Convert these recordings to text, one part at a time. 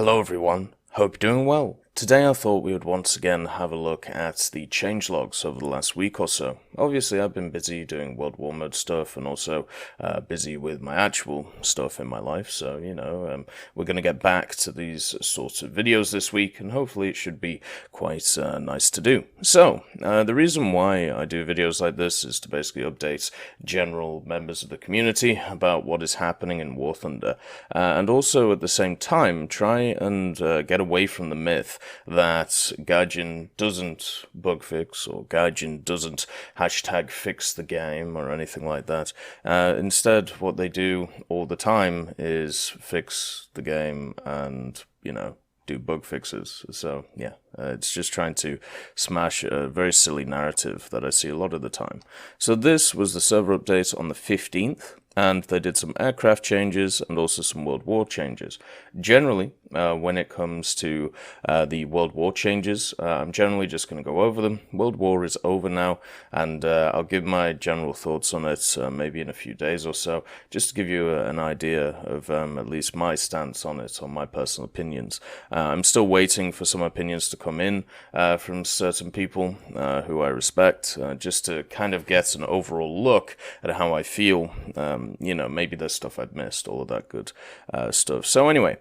Hello everyone, hope you're doing well. Today I thought we would once again have a look at the changelogs over the last week or so. Obviously I've been busy doing World War mode stuff and also busy with my actual stuff in my life, so we're going to get back to these sorts of videos this week and hopefully it should be quite nice to do. So, the reason why I do videos like this is to basically update general members of the community about what is happening in War Thunder, and also at the same time try and get away from the myth that Gaijin doesn't bug fix or Gaijin doesn't hashtag fix the game or anything like that. Instead, what they do all the time is fix the game and, do bug fixes. So, yeah, it's just trying to smash a very silly narrative that I see a lot of the time. So this was the server update on the 15th. And they did some aircraft changes and also some World War changes. Generally, when it comes to the World War changes, I'm generally just going to go over them. World War is over now, and I'll give my general thoughts on it maybe in a few days or so, just to give you an idea of at least my stance on it, on my personal opinions. I'm still waiting for some opinions to come in from certain people who I respect, just to kind of get an overall look at how I feel. Maybe there's stuff I've missed, all of that good stuff. So anyway,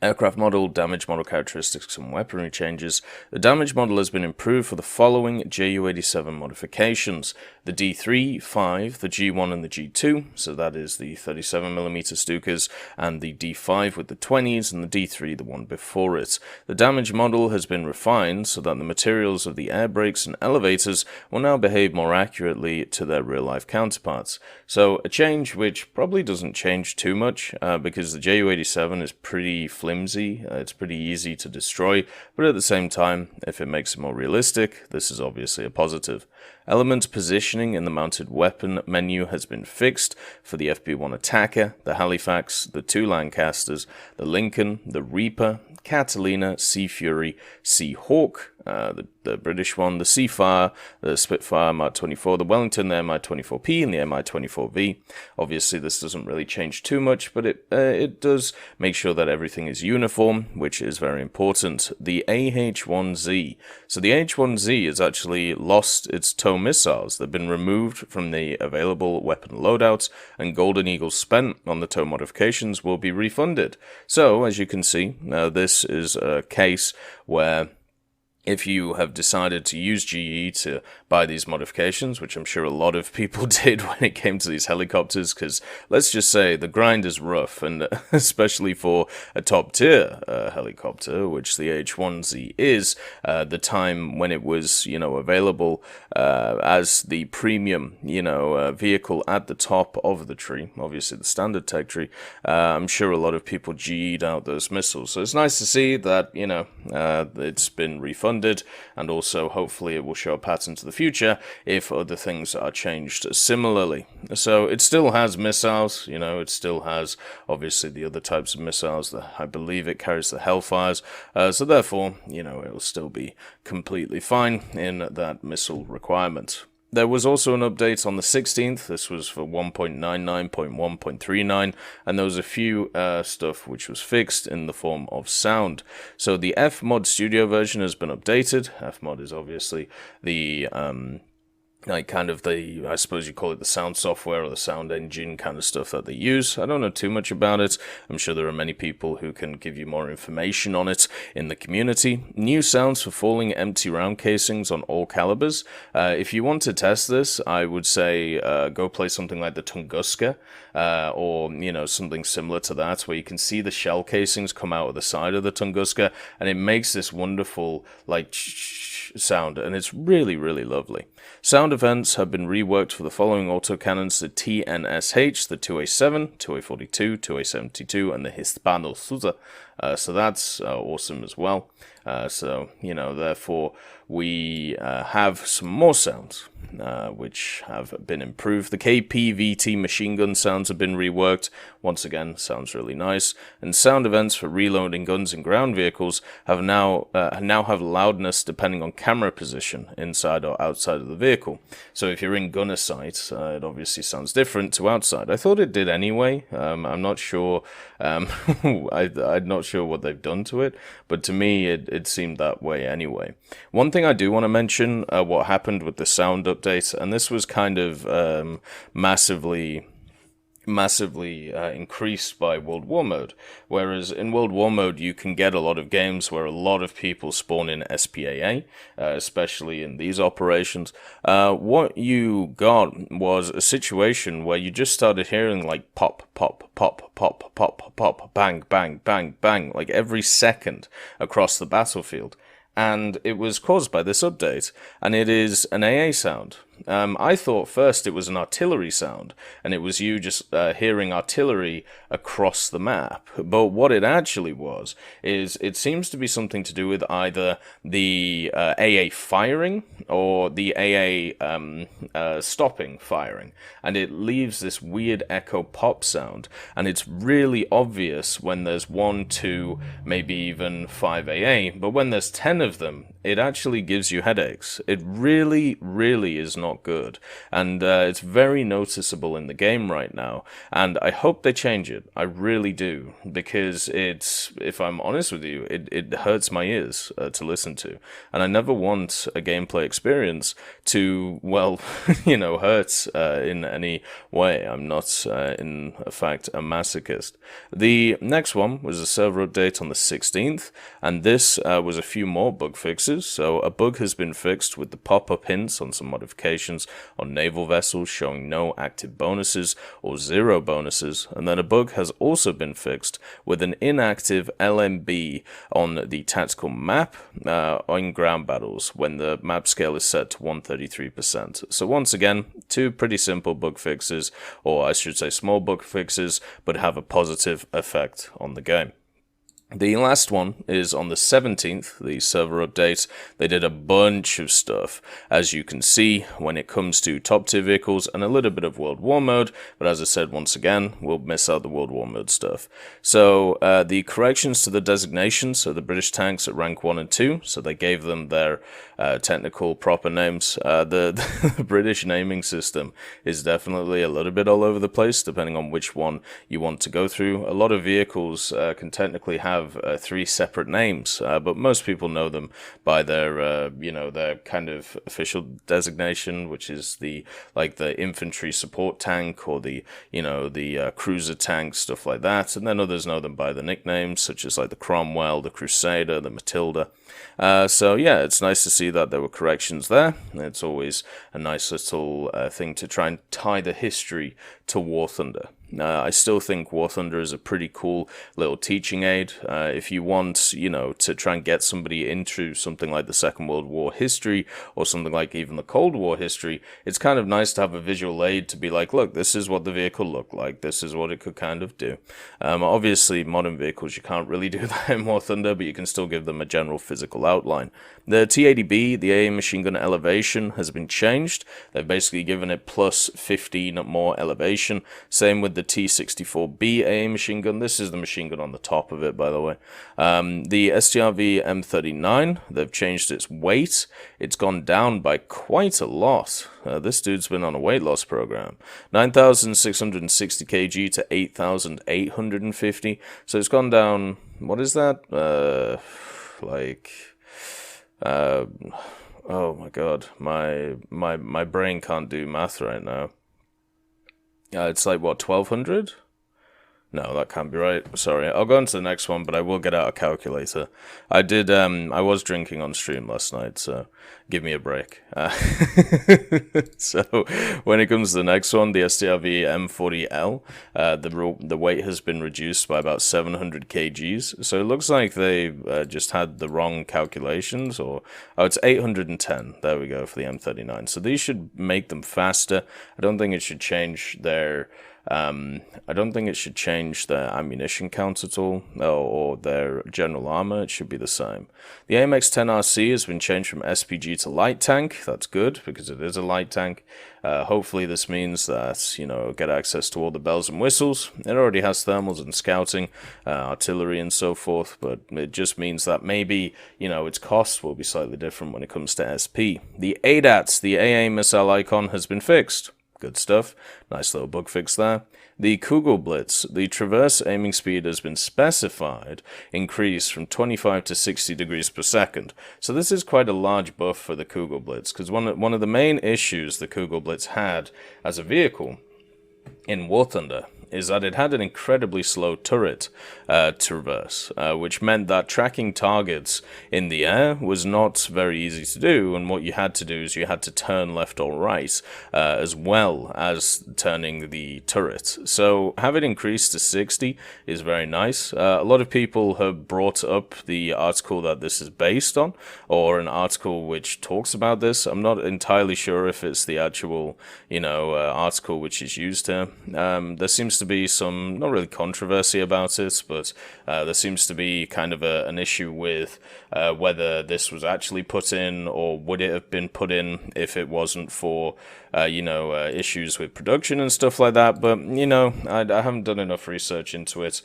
aircraft model, damage model characteristics, and weaponry changes. The damage model has been improved for the following Ju-87 modifications. The D3, 5, the G1 and the G2, so that is the 37mm Stukas, and the D5 with the 20s, and the D3, the one before it. The damage model has been refined so that the materials of the air brakes and elevators will now behave more accurately to their real-life counterparts. So a change which probably doesn't change too much, because the Ju-87 is pretty flimsy, it's pretty easy to destroy, but at the same time, if it makes it more realistic, this is obviously a positive. Element positioning in the mounted weapon menu has been fixed for the FB1 Attacker, the Halifax, the two Lancasters, the Lincoln, the Reaper, Catalina, Sea Fury, Sea Hawk, the British one, the Seafire, the Spitfire Mark 24, the Wellington, the Mi-24P, and the Mi-24V. Obviously, this doesn't really change too much, but it does make sure that everything is uniform, which is very important. The AH-1Z. So the AH-1Z has actually lost its tow missiles. They've been removed from the available weapon loadouts, and Golden Eagle spent on the tow modifications will be refunded. So, as you can see, this is a case where if you have decided to use GE to buy these modifications, which I'm sure a lot of people did when it came to these helicopters, because let's just say the grind is rough, and especially for a top-tier helicopter, which the H-1Z is, the time when it was, available as the premium, vehicle at the top of the tree, obviously the standard tech tree, I'm sure a lot of people GE'd out those missiles. So it's nice to see that, it's been refunded, and also hopefully it will show a pattern to the future if other things are changed similarly. So it still has missiles, it still has obviously the other types of missiles. I believe it carries the Hellfires, so therefore, it'll still be completely fine in that missile requirement. There was also an update on the 16th, this was for 1.99.1.39, and there was a few stuff which was fixed in the form of sound. So the Fmod Studio version has been updated. Fmod is obviously the I suppose you call it the sound software or the sound engine kind of stuff that they use. I don't know too much about it. I'm sure there are many people who can give you more information on it in the community. New sounds for falling empty round casings on all calibers. If you want to test this, I would say go play something like the Tunguska, or, something similar to that, where you can see the shell casings come out of the side of the Tunguska, and it makes this wonderful, sound, and it's really, really lovely. Sound events have been reworked for the following autocannons: the TNSH, the 2A7, 2A42, 2A72, and the Hispano Susa. So that's awesome as well. Therefore, we have some more sounds, which have been improved. The KPVT machine gun sounds have been reworked. Once again, sounds really nice. And sound events for reloading guns and ground vehicles have now have loudness depending on camera position, inside or outside of the vehicle. So if you're in gunner sight, it obviously sounds different to outside. I thought it did anyway. I'm not sure. I'm not not sure what they've done to it, but to me it seemed that way anyway. One thing I do want to mention, what happened with the sound update, and this was kind of massively increased by World War Mode. Whereas in World War Mode, you can get a lot of games where a lot of people spawn in SPAA, especially in these operations. What you got was a situation where you just started hearing like pop, pop, pop, pop, pop, pop, bang, bang, bang, bang, like every second across the battlefield. And it was caused by this update, and it is an AA sound. I thought first it was an artillery sound, and it was you just hearing artillery across the map. But what it actually was is it seems to be something to do with either the AA firing or the AA stopping firing, and it leaves this weird echo pop sound, and it's really obvious when there's 1, 2, maybe even 5 AA, but when there's 10 of them, it actually gives you headaches. It really, really is not good, and it's very noticeable in the game right now, and I hope they change it. I really do, because it's, if I'm honest with you, it hurts my ears to listen to, and I never want a gameplay experience to, well, hurt in any way. I'm not, in fact, a masochist. The next one was a server update on the 16th, and this was a few more bug fixes. So a bug has been fixed with the pop-up hints on some modifications on naval vessels showing no active bonuses or 0 bonuses, and then a bug has also been fixed with an inactive LMB on the tactical map on ground battles when the map scale is set to 133%. So once again, 2 pretty simple bug fixes, or I should say small bug fixes, but have a positive effect on the game. The last one is on the 17th, the server update. They did a bunch of stuff, as you can see, when it comes to top tier vehicles and a little bit of World War Mode, but as I said once again, we'll miss out the World War Mode stuff. So the corrections to the designations, so the British tanks at rank 1 and 2, so they gave them their technical proper names. The British naming system is definitely a little bit all over the place, depending on which one you want to go through. A lot of vehicles can technically have 3 separate names, but most people know them by their, their kind of official designation, which is the infantry support tank or the cruiser tank, stuff like that. And then others know them by the nicknames, such as like the Cromwell, the Crusader, the Matilda. So yeah, it's nice to see that there were corrections there. It's always a nice little thing to try and tie the history to War Thunder. I still think War Thunder is a pretty cool little teaching aid. If you want, to try and get somebody into something like the Second World War history or something like even the Cold War history, it's kind of nice to have a visual aid to be like, look, this is what the vehicle looked like. This is what it could kind of do. Obviously, modern vehicles, you can't really do that in War Thunder, but you can still give them a general physical outline. The T-80B, the AA machine gun elevation, has been changed. They've basically given it plus 15 more elevation. Same with the T-64B AA machine gun. This is the machine gun on the top of it, by the way. The STRV M39, they've changed its weight. It's gone down by quite a lot. This dude's been on a weight loss program. 9,660 kg to 8,850. So it's gone down, what is that? Oh my god, my brain can't do math right now. It's like, what, 1,200? No, that can't be right. Sorry, I'll go on to the next one, but I will get out a calculator. I was drinking on stream last night, so give me a break. So, when it comes to the next one, the STRV M40L, the weight has been reduced by about 700 kgs, so it looks like they just had the wrong calculations, or, oh, it's 810, there we go, for the M39. So these should make them faster. I don't think it should change their ammunition count at all, or their general armor. It should be the same. The AMX-10RC has been changed from SPG to light tank. That's good, because it is a light tank. Hopefully this means that, get access to all the bells and whistles. It already has thermals and scouting, artillery and so forth, but it just means that maybe, its cost will be slightly different when it comes to SP. The ADATS, the AA missile icon, has been fixed. Good stuff. Nice little bug fix there. The Kugelblitz, the traverse aiming speed has been specified, increased from 25 to 60 degrees per second. So this is quite a large buff for the Kugelblitz, because one of the main issues the Kugelblitz had as a vehicle in War Thunder is that it had an incredibly slow turret traverse, which meant that tracking targets in the air was not very easy to do, and what you had to do is you had to turn left or right, as well as turning the turret. So have it increased to 60 is very nice. A lot of people have brought up the article that this is based on, or an article which talks about this. I'm not entirely sure if it's the actual, article which is used here. There seems to be some, not really controversy about it, but there seems to be kind of an issue with whether this was actually put in, or would it have been put in if it wasn't for, issues with production and stuff like that. But, I haven't done enough research into it,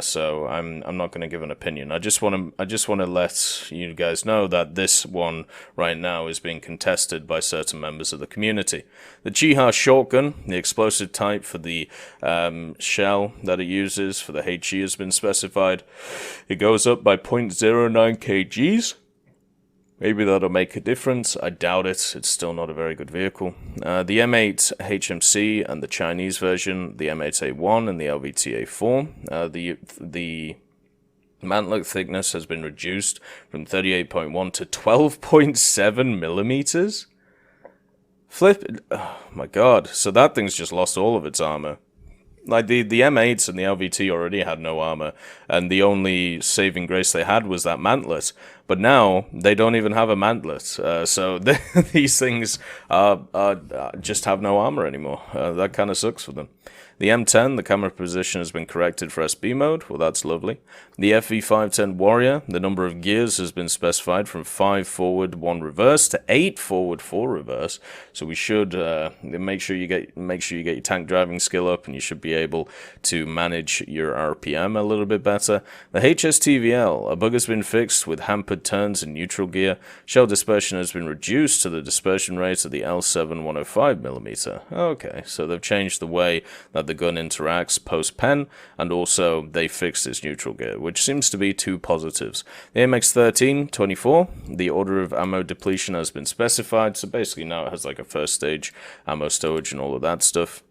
so I'm not going to give an opinion. I just want to let you guys know that this one right now is being contested by certain members of the community. The Chiha shotgun, the explosive type for the shell that it uses for the HE has been specified. It goes up by 0.09 kgs. Maybe that'll make a difference. I doubt it. It's still not a very good vehicle. The M8 HMC and the Chinese version, the M8A1 and the LVTA4. The mantlet thickness has been reduced from 38.1 to 12.7 millimeters. Oh my god. So that thing's just lost all of its armor. Like, the M8s and the LVT already had no armor, and the only saving grace they had was that mantlet. But now, they don't even have a mantlet, so these things just have no armor anymore. That kind of sucks for them. The M10, the camera position has been corrected for SB mode. Well, that's lovely. The FV510 Warrior, the number of gears has been specified from 5 forward, 1 reverse to 8 forward, 4 reverse. So we should make sure you get your tank driving skill up, and you should be able to manage your RPM a little bit better. The HSTVL, a bug has been fixed with hampered turns in neutral gear. Shell dispersion has been reduced to the dispersion rate of the L7 105mm. Okay, so they've changed the way that the gun interacts post-pen, and also they fixed its neutral gear, which seems to be two positives. The MX-13-24, the order of ammo depletion has been specified, so basically now it has like a first stage ammo stowage and all of that stuff.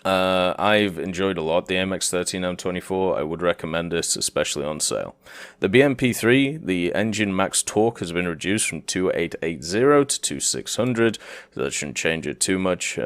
I've enjoyed a lot the MX-13M24. I would recommend it, especially on sale. The BMP3, the engine max torque has been reduced from 2880 to 2600. So that shouldn't change it too much.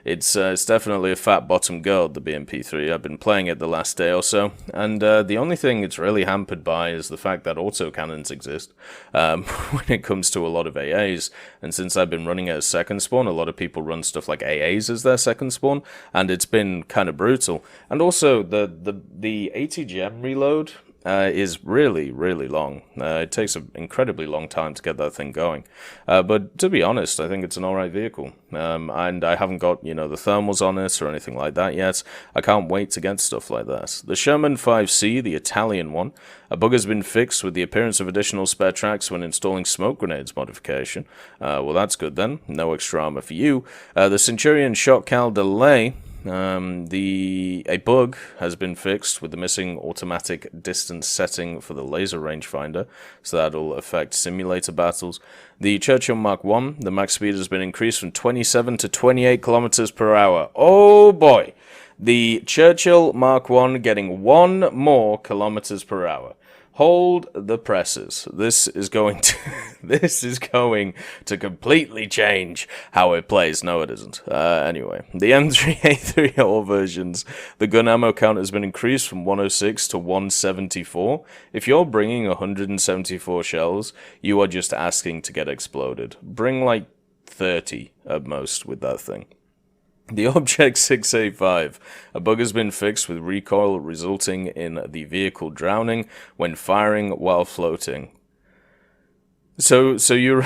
It's definitely a fat bottom girl, the BMP3. I've been playing it the last day or so, and the only thing it's really hampered by is the fact that autocannons exist when it comes to a lot of AAs. And since I've been running it as second spawn, a lot of people run stuff like AAs as their second spawn, and it's been kind of brutal. And also the ATGM reload is really, really long. It takes an incredibly long time to get that thing going. But to be honest, I think it's an alright vehicle. And I haven't got, the thermals on it or anything like that yet. I can't wait to get stuff like that. The Sherman 5C, the Italian one, a bug has been fixed with the appearance of additional spare tracks when installing smoke grenades modification. Well, that's good then. No extra armor for you. The Centurion shot cal delay. A bug has been fixed with the missing automatic distance setting for the laser rangefinder, so that'll affect simulator battles. The Churchill Mark 1, the max speed has been increased from 27 to 28 kilometers per hour. Oh boy! The Churchill Mark 1 getting 1 more kilometers per hour. Hold the presses. This is going to completely change how it plays. No, it isn't. Anyway, the M3A3 all versions, the gun ammo count has been increased from 106 to 174. If you're bringing 174 shells, you are just asking to get exploded. Bring like 30 at most with that thing. The Object 685, a bug has been fixed with recoil resulting in the vehicle drowning when firing while floating. So you're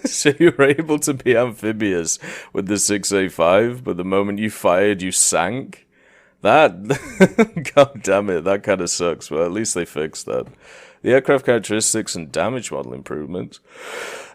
so you're able to be amphibious with the 685, but the moment you fired, you sank? That, god damn it, that kind of sucks, but at least they fixed that. The aircraft characteristics and damage model improvements.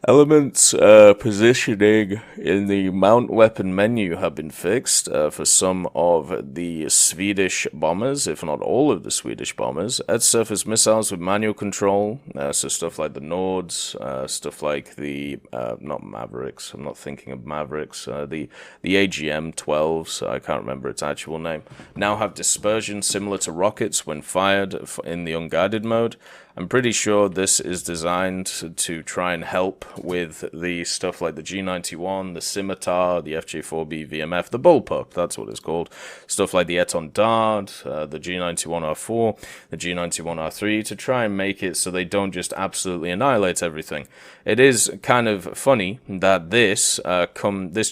Elements positioning in the mount weapon menu have been fixed for some of the Swedish bombers, if not all of the Swedish bombers. Air-to-surface missiles with manual control, so stuff like the Nords, stuff like the, not Mavericks, I'm not thinking of Mavericks, the AGM-12s, I can't remember its actual name, now have dispersion similar to rockets when fired in the unguided mode. I'm pretty sure this is designed to try and help with the stuff like the G91, the Scimitar, the FJ4B VMF, the Bullpup, that's what it's called. Stuff like the Eton Dard, the G91R4, the G91R3, to try and make it so they don't just absolutely annihilate everything. It is kind of funny that this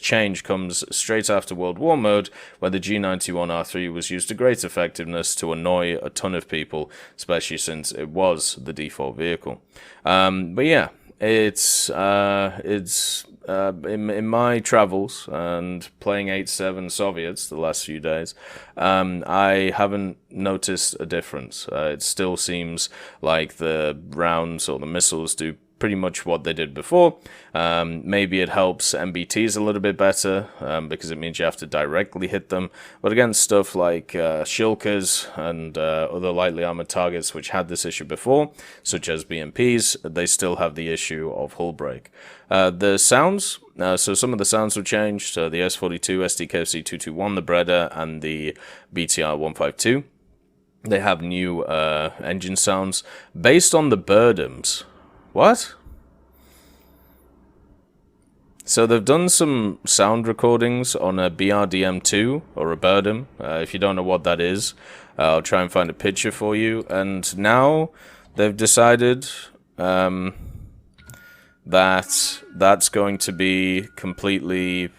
change comes straight after World War mode, where the G91R3 was used to great effectiveness to annoy a ton of people, especially since it was the default vehicle. But yeah, it's in my travels and playing 8.7 Soviets the last few days, I haven't noticed a difference. It still seems like the rounds or the missiles do pretty much what they did before. Maybe it helps MBTs a little bit better, because it means you have to directly hit them. But against stuff like Shilkas and other lightly armored targets which had this issue before, such as BMPs, they still have the issue of hull break. The sounds, so some of the sounds were changed. The S42, SDKFC 221, the Breda, and the BTR 152. They have new engine sounds based on the Burdams. What? So they've done some sound recordings on a BRDM2 or a Burdam. If you don't know what that is, I'll try and find a picture for you. And now they've decided that that's going to be completely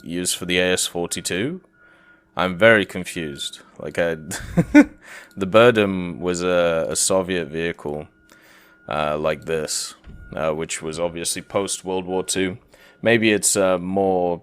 used for the AS-42. I'm very confused. Like, the Burdam was a Soviet vehicle. Like this, which was obviously post World War II. Maybe it's more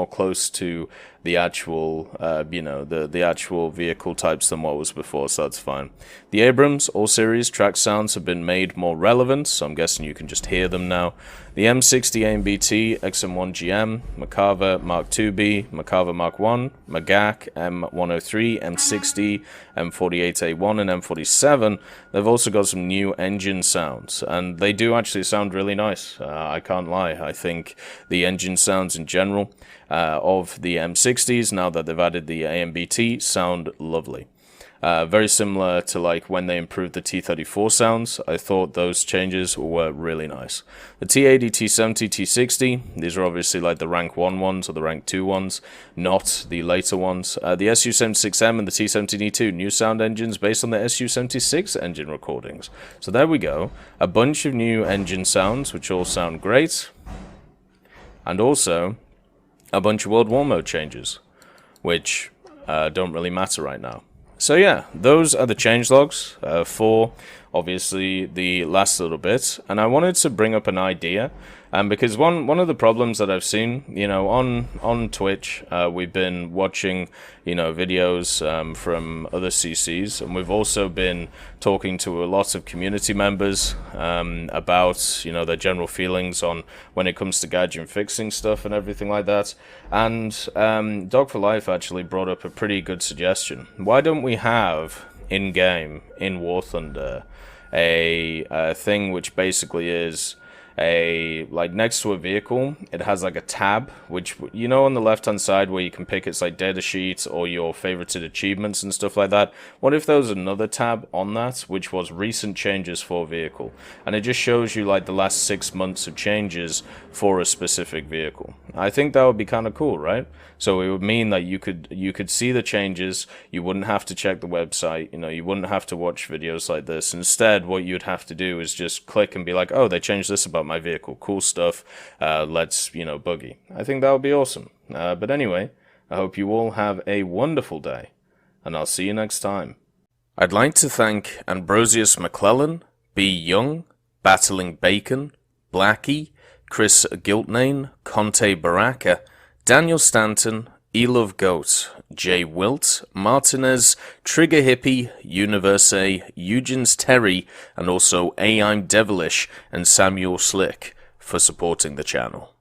close to the actual, the actual vehicle types than what was before, so that's fine. The Abrams all-series track sounds have been made more relevant, so I'm guessing you can just hear them now. The M60 AMBT, XM1GM, Makava Mark IIB, Makava Mark I, Magak, M103, M60, M48A1, and M47, they've also got some new engine sounds, and they do actually sound really nice. I can't lie. I think the engine sounds in general of the M60s, now that they've added the AMBT, sound lovely. Very similar to like when they improved the T34 sounds. I thought those changes were really nice. The T80, T70, T60, these are obviously like the rank 1 ones or the rank 2 ones, not the later ones. The SU-76M and the T70D2, new sound engines based on the SU-76 engine recordings. So there we go. A bunch of new engine sounds, which all sound great. And also a bunch of World War mode changes, which don't really matter right now. So yeah, those are the changelogs for obviously the last little bit, and I wanted to bring up an idea, because one of the problems that I've seen, on Twitch, we've been watching, videos from other CCs, and we've also been talking to a lot of community members about, their general feelings on when it comes to gadget fixing stuff and everything like that. And Dog for Life actually brought up a pretty good suggestion. Why don't we have in-game, in War Thunder, a thing which basically is like next to a vehicle, it has like a tab, which, on the left hand side where you can pick its like data sheet or your favorited achievements and stuff like that. What if there was another tab on that which was recent changes for vehicle, and it just shows you like the last 6 months of changes for a specific vehicle? I think that would be kind of cool, right? So it would mean that you could see the changes. You wouldn't have to check the website. You wouldn't have to watch videos like this. Instead, what you'd have to do is just click and be like, oh, they changed this about my vehicle. Cool stuff. Let's, buggy. I think that would be awesome. But anyway, I hope you all have a wonderful day, and I'll see you next time. I'd like to thank Ambrosius McClellan, B. Young, Battling Bacon, Blackie, Chris Giltnane, Conte Baraka, Daniel Stanton, Elove Goat, Jay Wilt, Martinez, Trigger Hippie, Universe, Eugens Terry, and also I'm Devilish and Samuel Slick for supporting the channel.